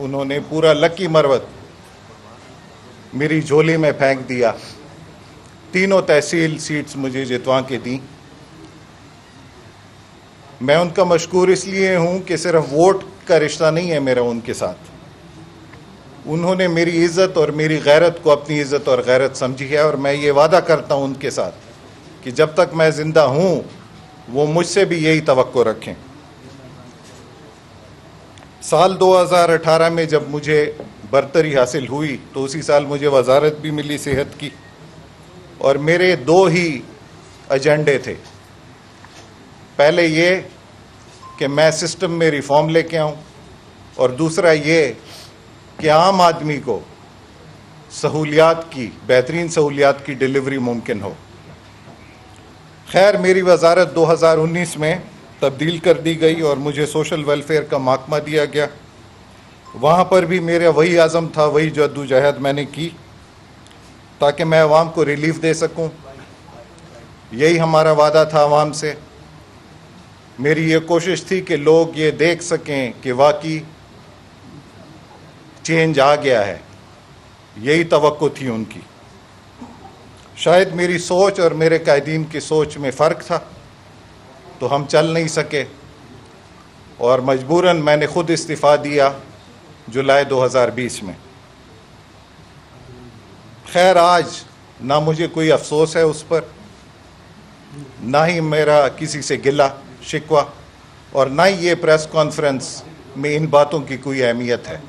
उन्होंने पूरा लकी मरवत मेरी झोली में फेंक दिया। तीनों तहसील सीट्स मुझे जितवा के दी। मैं उनका मशकूर इसलिए हूं कि सिर्फ वोट का रिश्ता नहीं है मेरा उनके साथ। उन्होंने मेरी इज़्ज़त और मेरी गैरत को अपनी इज़्ज़त और गैरत समझी है, और मैं ये वादा करता हूं उनके साथ कि जब तक मैं ज़िंदा हूं वो मुझसे भी यही तवक्को रखें। साल 2018 में जब मुझे बरतरी हासिल हुई तो उसी साल मुझे वजारत भी मिली सेहत की, और मेरे दो ही एजेंडे थे। पहले ये कि मैं सिस्टम में रिफॉर्म लेके आऊं, और दूसरा ये कि आम आदमी को सहूलियात की, बेहतरीन सहूलियात की डिलीवरी मुमकिन हो। खैर, मेरी वजारत 2019 में तब्दील कर दी गई और मुझे सोशल वेलफेयर का महकमा दिया गया। वहाँ पर भी मेरा वही आज़म था, वही जद्दोजहद मैंने की ताकि मैं अवाम को रिलीफ दे सकूं। यही हमारा वादा था अवाम से। मेरी ये कोशिश थी कि लोग ये देख सकें कि वाकई चेंज आ गया है। यही तवक्को थी उनकी। शायद मेरी सोच और मेरे कायदीन की सोच में फ़र्क था, तो हम चल नहीं सके और मजबूरन मैंने खुद इस्तीफ़ा दिया जुलाई 2020 में। खैर, आज ना मुझे कोई अफसोस है उस पर, ना ही मेरा किसी से गिला शिकवा, और ना ही ये प्रेस कॉन्फ्रेंस में इन बातों की कोई अहमियत है।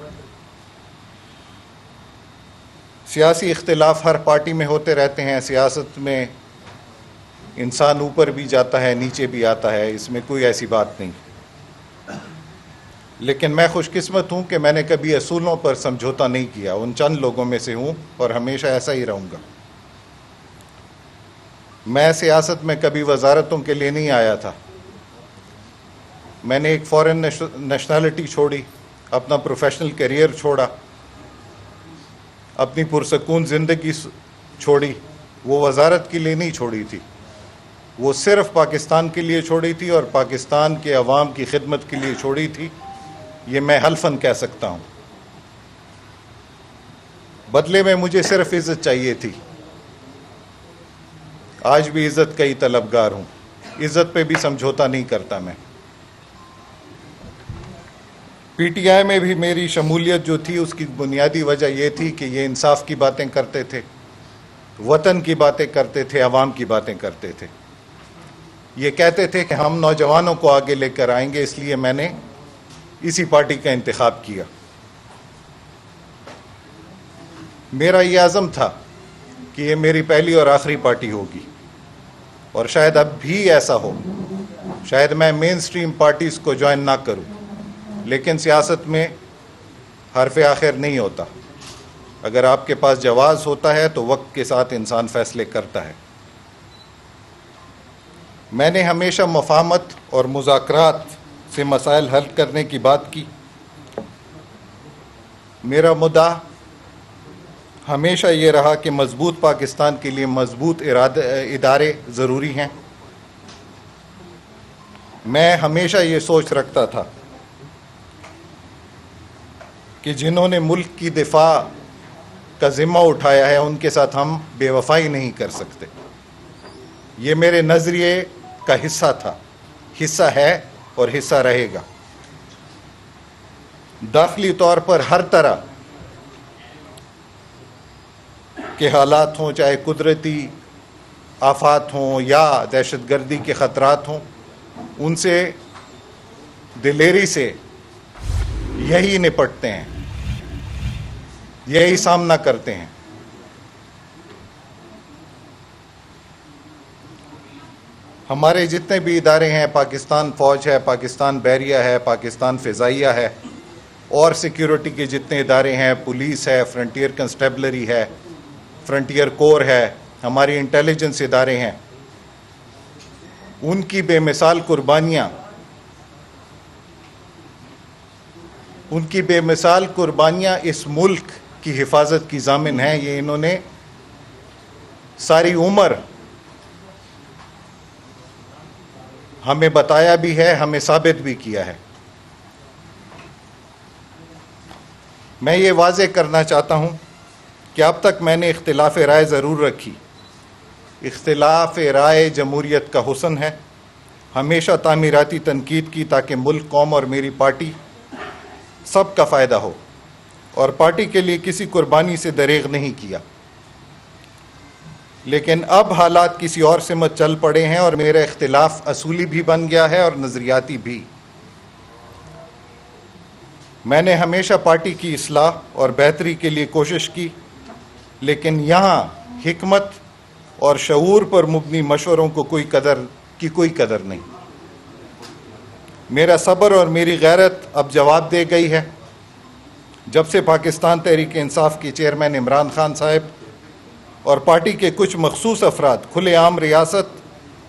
सियासी इख्तिलाफ हर पार्टी में होते रहते हैं। सियासत में इंसान ऊपर भी जाता है, नीचे भी आता है, इसमें कोई ऐसी बात नहीं। लेकिन मैं खुशकिस्मत हूँ कि मैंने कभी असूलों पर समझौता नहीं किया। उन चंद लोगों में से हूँ और हमेशा ऐसा ही रहूँगा। मैं सियासत में कभी वजारतों के लिए नहीं आया था। मैंने एक फॉरेन नेशनलिटी छोड़ी, अपना प्रोफेशनल करियर छोड़ा, अपनी पुरसकून ज़िंदगी छोड़ी। वो वजारत के लिए नहीं छोड़ी थी, वो सिर्फ पाकिस्तान के लिए छोड़ी थी और पाकिस्तान के अवाम की खिदमत के लिए छोड़ी थी। ये मैं हल्फन कह सकता हूँ। बदले में मुझे सिर्फ इज़्ज़त चाहिए थी। आज भी इज़्ज़त का ही तलबगार हूँ। इज़्ज़त पे भी समझौता नहीं करता मैं। पीटीआई में भी मेरी शमूलियत जो थी उसकी बुनियादी वजह यह थी कि ये इंसाफ की बातें करते थे, वतन की बातें करते थे, अवाम की बातें करते थे। ये कहते थे कि हम नौजवानों को आगे लेकर आएंगे, इसलिए मैंने इसी पार्टी का इंतखाब किया। मेरा ये आज़म था कि ये मेरी पहली और आखिरी पार्टी होगी, और शायद अब भी ऐसा हो। शायद मैं मेन स्ट्रीम पार्टीज़ को ज्वाइन ना करूं, लेकिन सियासत में हरफ आखिर नहीं होता। अगर आपके पास जवाज़ होता है तो वक्त के साथ इंसान फ़ैसले करता है। मैंने हमेशा मुफ़ाहमत और मुज़ाकरात से मसाइल हल करने की बात की। मेरा मुद्दा हमेशा ये रहा कि मजबूत पाकिस्तान के लिए मजबूत इदारे ज़रूरी हैं। मैं हमेशा ये सोच रखता था कि जिन्होंने मुल्क की दिफा का ज़िम्मा उठाया है उनके साथ हम बेवफाई नहीं कर सकते। ये मेरे नज़रिए का हिस्सा था, हिस्सा है और हिस्सा रहेगा। दाखिली तौर पर हर तरह के हालात हों, चाहे कुदरती आफात हों या दहशतगर्दी के ख़तरात हों, उनसे दिलेरी से यही निपटते हैं, यही सामना करते हैं। हमारे जितने भी इदारे हैं, पाकिस्तान फ़ौज है, पाकिस्तान बहरिया है, पाकिस्तान फ़िज़ाइया है, और सिक्योरिटी के जितने इदारे हैं, पुलिस है, फ्रंटियर कंस्टेबलरी है, फ्रंटियर कोर है, हमारी इंटेलिजेंस इदारे हैं, उनकी बेमिसाल कुर्बानियाँ इस मुल्क की हिफाजत की ज़ामिन हैं। ये इन्होंने सारी उम्र हमें बताया भी है, हमें साबित भी किया है। मैं ये वाज़ेह करना चाहता हूँ कि अब तक मैंने इख्तिलाफ़ राय ज़रूर रखी। इख्तिलाफ़ राय जमहूरियत का हुस्न है। हमेशा तामीराती तनकीद की ताकि मुल्क, कौम और मेरी पार्टी सब का फ़ायदा हो, और पार्टी के लिए किसी कुर्बानी से दरेग नहीं किया। लेकिन अब हालात किसी और से मत चल पड़े हैं और मेरा इख्तिलाफ असूली भी बन गया है और नज़रियाती भी। मैंने हमेशा पार्टी की इस्लाह और बेहतरी के लिए कोशिश की, लेकिन यहाँ हिकमत और शऊर पर मुबनी मशवरों को कोई कदर नहीं। मेरा सब्र और मेरी गैरत अब जवाब दे गई है। जब से पाकिस्तान तहरीक इंसाफ के चेयरमैन इमरान खान साहब और पार्टी के कुछ मखसूस अफराद खुलेआम रियासत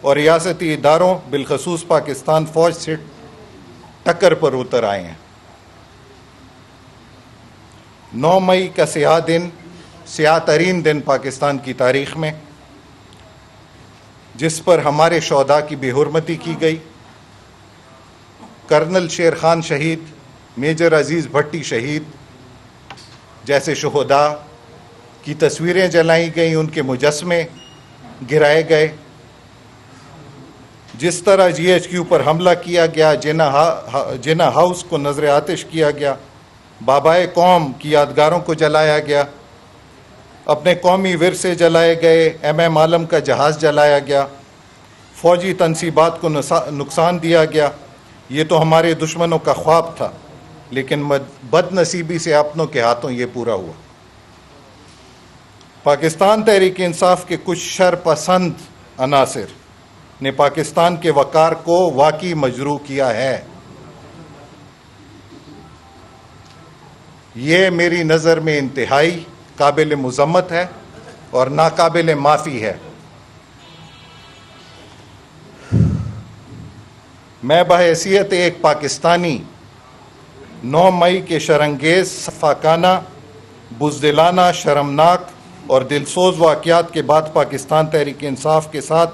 और रियासती इदारों बिलखसूस पाकिस्तान फ़ौज से टक्कर पर उतर आए हैं। 9 मई का स्याह तरीन दिन पाकिस्तान की तारीख़ में, जिस पर हमारे शोहदा की बेहुरमती की गई, कर्नल शेर खान शहीद, मेजर अजीज़ भट्टी शहीद जैसे शोहदा की तस्वीरें जलाई गई, उनके मुजस्मे गिराए गए। जिस तरह GHQ पर हमला किया गया, जिना हाउस को नजर आतिश किया गया, बाबाए कौम की यादगारों को जलाया गया, अपने कौमी विरसे जलाए गए, MM आलम का जहाज़ जलाया गया, फ़ौजी तनसीबात को नुकसान दिया गया। ये तो हमारे दुश्मनों का ख्वाब था, लेकिन बदनसीबी से अपनों के हाथों ये पूरा हुआ। पाकिस्तान तहरीक इंसाफ के कुछ शरपसंद अनासिर ने पाकिस्तान के वक़ार को वाकई मजरूह किया है। ये मेरी नज़र में इंतहाई काबिल मुज़म्मत है और नाकाबिल माफ़ी है। मैं बहैसियत एक पाकिस्तानी 9 मई के शरंगेज़, सफ़ाकाना, बुज़दिलाना, शर्मनाक और दिलसोज़ वाक़यात के बाद पाकिस्तान तहरीक इंसाफ के साथ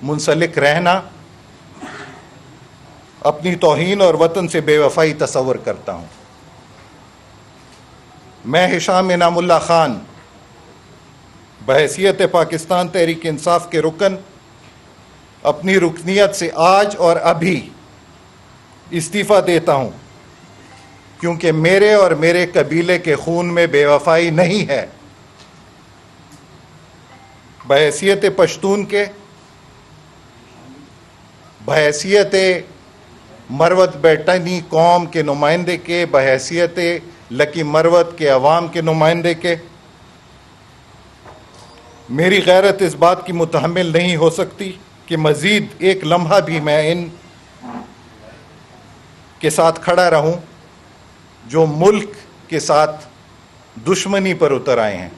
मुंसलिक रहना अपनी तौहीन और वतन से बेवफ़ाई तस्वर करता हूँ। मैं हिशाम इनामुल्लाह खान बहैसियत पाकिस्तान तहरीक इंसाफ के रुकन अपनी रुकनियत से आज और अभी इस्तीफ़ा देता हूँ, क्योंकि मेरे और मेरे कबीले के खून में बेवफ़ाई नहीं है। बहैसियत पश्तून के, बहैसियत मरवत बेटनी कौम के नुमाइंदे के, बहैसियत लकी मरवत के अवाम के नुमाइंदे के, मेरी गैरत इस बात की मुतहम्मिल नहीं हो सकती कि मज़ीद एक लम्हा भी मैं इन के साथ खड़ा रहूं जो मुल्क के साथ दुश्मनी पर उतर आए हैं।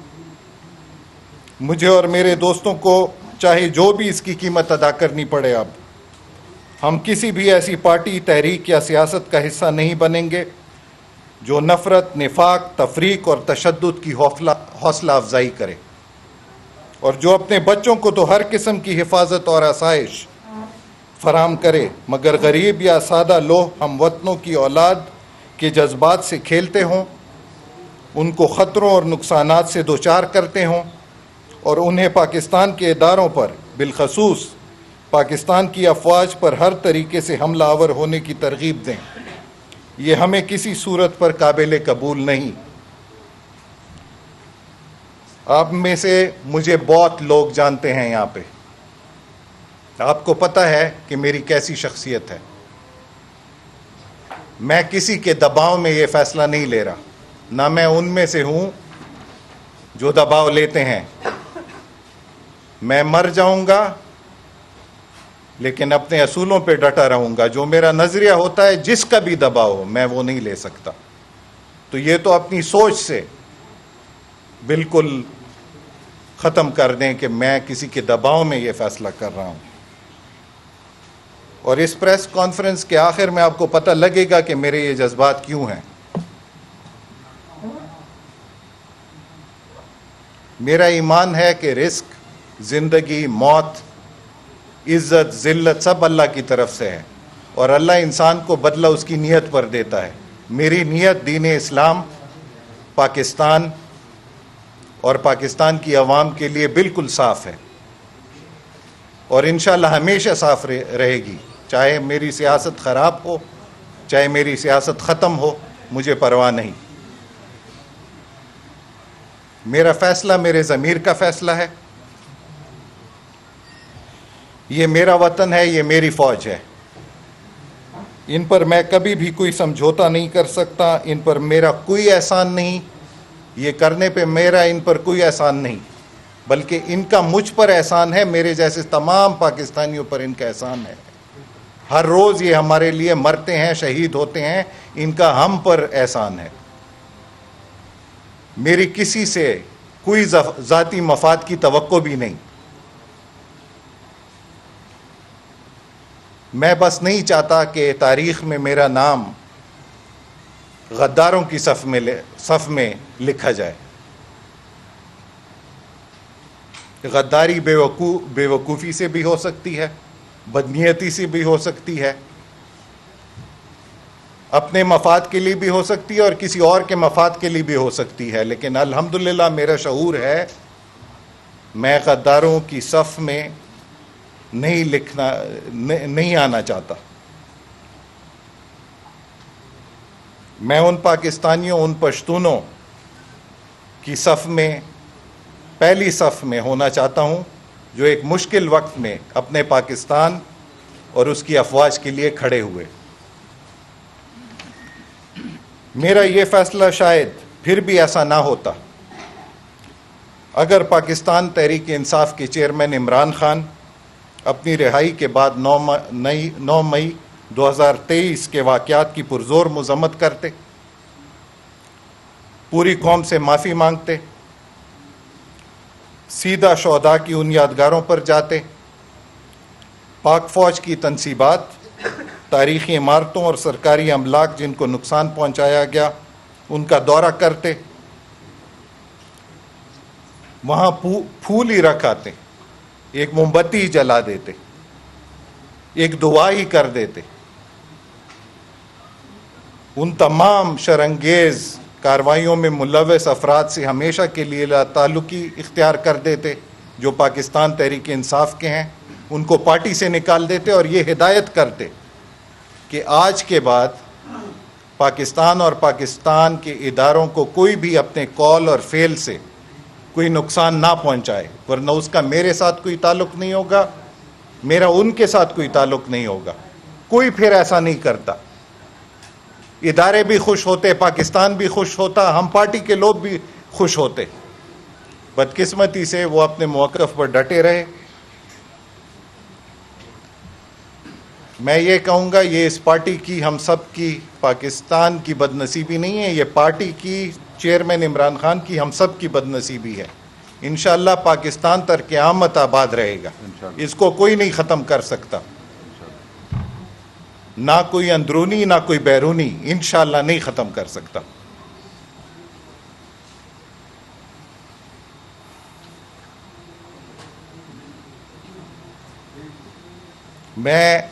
मुझे और मेरे दोस्तों को चाहे जो भी इसकी कीमत अदा करनी पड़े, अब हम किसी भी ऐसी पार्टी, तहरीक या सियासत का हिस्सा नहीं बनेंगे जो नफ़रत, निफाक, तफरीक और तशद्दुद की हौसला अफजाई करे, और जो अपने बच्चों को तो हर किस्म की हिफाजत और आसाइश फराम करे, मगर गरीब या सादा लोह हम वतनों की औलाद के जज्बात से खेलते हों, उनको ख़तरों और नुकसानात से दोचार करते हों और उन्हें पाकिस्तान के इदारों पर, बिलखसूस पाकिस्तान की अफवाज पर हर तरीके से हमला आवर होने की तरगीब दें। ये हमें किसी सूरत पर काबिल कबूल नहीं। आप में से मुझे बहुत लोग जानते हैं यहाँ पे, आपको पता है कि मेरी कैसी शख्सियत है। मैं किसी के दबाव में ये फ़ैसला नहीं ले रहा, ना मैं उनमें से हूँ जो दबाव लेते हैं। मैं मर जाऊँगा लेकिन अपने असूलों पे डटा रहूँगा। जो मेरा नज़रिया होता है, जिसका भी दबाव हो, मैं वो नहीं ले सकता। तो ये तो अपनी सोच से बिल्कुल ख़त्म कर दें कि मैं किसी के दबाव में ये फ़ैसला कर रहा हूँ। और इस प्रेस कॉन्फ्रेंस के आखिर में आपको पता लगेगा कि मेरे ये जज्बात क्यों हैं। मेरा ईमान है कि रिस्क, ज़िंदगी, मौत, इज़्ज़त, ज़िल्लत सब अल्लाह की तरफ से है और अल्लाह इंसान को बदला उसकी नीयत पर देता है। मेरी नीयत दीन इस्लाम पाकिस्तान और पाकिस्तान की आवाम के लिए बिल्कुल साफ़ है और इंशाअल्लाह हमेशा साफ़ रहेगी। चाहे मेरी सियासत ख़राब हो, चाहे मेरी सियासत ख़त्म हो, मुझे परवाह नहीं। मेरा फ़ैसला मेरे ज़मीर का फ़ैसला है। ये मेरा वतन है, ये मेरी फ़ौज है। इन पर मैं कभी भी कोई समझौता नहीं कर सकता। इन पर मेरा कोई एहसान नहीं, ये करने पे मेरा इन पर कोई एहसान नहीं, बल्कि इनका मुझ पर एहसान है, मेरे जैसे तमाम पाकिस्तानियों पर इनका एहसान है। हर रोज़ ये हमारे लिए मरते हैं, शहीद होते हैं, इनका हम पर एहसान है। मेरी किसी से कोई ज़ाती मफाद की तवक्को भी नहीं। मैं बस नहीं चाहता कि तारीख़ में मेरा नाम गद्दारों की सफ़ में लिखा जाए। गद्दारी बेवकूफ़ी से भी हो सकती है, बदनीयती से भी हो सकती है, अपने मफाद के लिए भी हो सकती है और किसी और के मफाद के लिए भी हो सकती है। लेकिन अल्हम्दुलिल्लाह मेरा शऊर है, मैं गद्दारों की सफ़ में नहीं आना चाहता। मैं उन पाकिस्तानियों, उन पश्तूनों की सफ़ में, पहली सफ़ में होना चाहता हूँ जो एक मुश्किल वक्त में अपने पाकिस्तान और उसकी अफवाज के लिए खड़े हुए। मेरा ये फ़ैसला शायद फिर भी ऐसा ना होता अगर पाकिस्तान तहरीक इंसाफ के चेयरमैन इमरान खान अपनी रिहाई के बाद 9 मई 2023 के वाक़यात की पुरज़ोर मज़म्मत करते, पूरी कौम से माफ़ी मांगते, सीधा शोहदा की उन यादगारों पर जाते, पाक फ़ौज की तनसीबात, तारीख़ी इमारतों और सरकारी अमलाक जिनको नुकसान पहुँचाया गया उनका दौरा करते, वहाँ फूल ही रख आते, एक मोमबत्ती ही जला देते, एक दुआ ही कर देते, उन तमाम शरंगेज़ कार्रवाइयों में मुलव्वस अफराद से हमेशा के लिए ताल्लुकी इख्तियार कर देते जो पाकिस्तान तहरीक इंसाफ के हैं, उनको पार्टी से निकाल देते और ये हिदायत करते कि आज के बाद पाकिस्तान और पाकिस्तान के इदारों को कोई भी अपने कॉल और फेल से कोई नुकसान ना पहुंचाए, वरना उसका मेरे साथ कोई ताल्लुक़ नहीं होगा, मेरा उनके साथ कोई ताल्लुक़ नहीं होगा। कोई फिर ऐसा नहीं करता। इदारे भी खुश होते, पाकिस्तान भी खुश होता, हम पार्टी के लोग भी खुश होते। बदकिस्मती से वो अपने मौक़िफ़ पर डटे रहे। मैं ये कहूँगा, ये इस पार्टी की, हम सब की, पाकिस्तान की बदनसीबी नहीं है, ये पार्टी की, चेयरमैन इमरान खान की, हम सब की बदनसीबी है। इंशाअल्लाह पाकिस्तान तर क़यामत आबाद रहेगा, इसको कोई नहीं ख़त्म कर सकता, ना कोई अंदरूनी ना कोई बैरूनी, इंशाअल्लाह नहीं ख़त्म कर सकता। मैं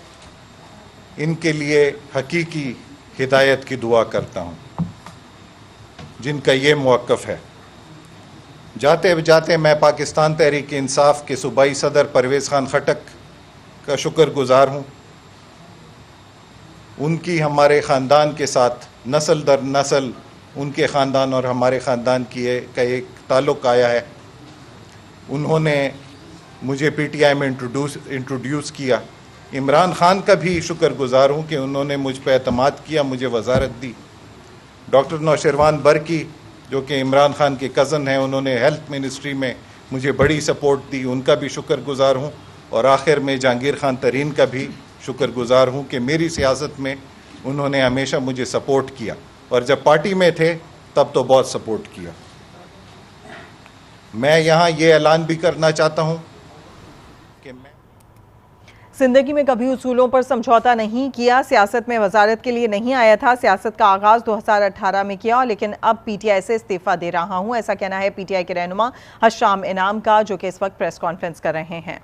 इनके लिए हकीकी हिदायत की दुआ करता हूँ जिनका ये मौक़िफ़ है। जाते जाते मैं पाकिस्तान तहरीक इंसाफ के सूबाई सदर परवेज़ ख़ान खटक का शुक्रगुज़ार हूँ। उनकी हमारे ख़ानदान के साथ नस्ल दर नस्ल उनके ख़ानदान और हमारे ख़ानदान की का एक ताल्लुक़ आया है। उन्होंने मुझे पीटीआई में इंट्रोड्यूस किया। इमरान खान का भी शुक्रगुज़ार हूँ कि उन्होंने मुझ पर एतमाद किया, मुझे वज़ारत दी। डॉक्टर नौशरवान बरकी जो कि इमरान खान के कज़न हैं, उन्होंने हेल्थ मिनिस्ट्री में मुझे बड़ी सपोर्ट दी, उनका भी शुक्रगुज़ार हूँ। और आखिर में जहांगीर खान तरीन का भी शुक्रगुज़ार हूँ कि मेरी सियासत में उन्होंने हमेशा मुझे सपोर्ट किया और जब पार्टी में थे तब तो बहुत सपोर्ट किया। मैं यहाँ ये ऐलान भी करना चाहता हूँ कि मैं जिंदगी में कभी उसूलों पर समझौता नहीं किया, सियासत में वजारत के लिए नहीं आया था। सियासत का आगाज़ 2018 में किया, लेकिन अब पीटीआई से इस्तीफ़ा दे रहा हूँ, ऐसा कहना है पीटीआई के रहनुमा हशाम इनाम का, जो कि इस वक्त प्रेस कॉन्फ्रेंस कर रहे हैं।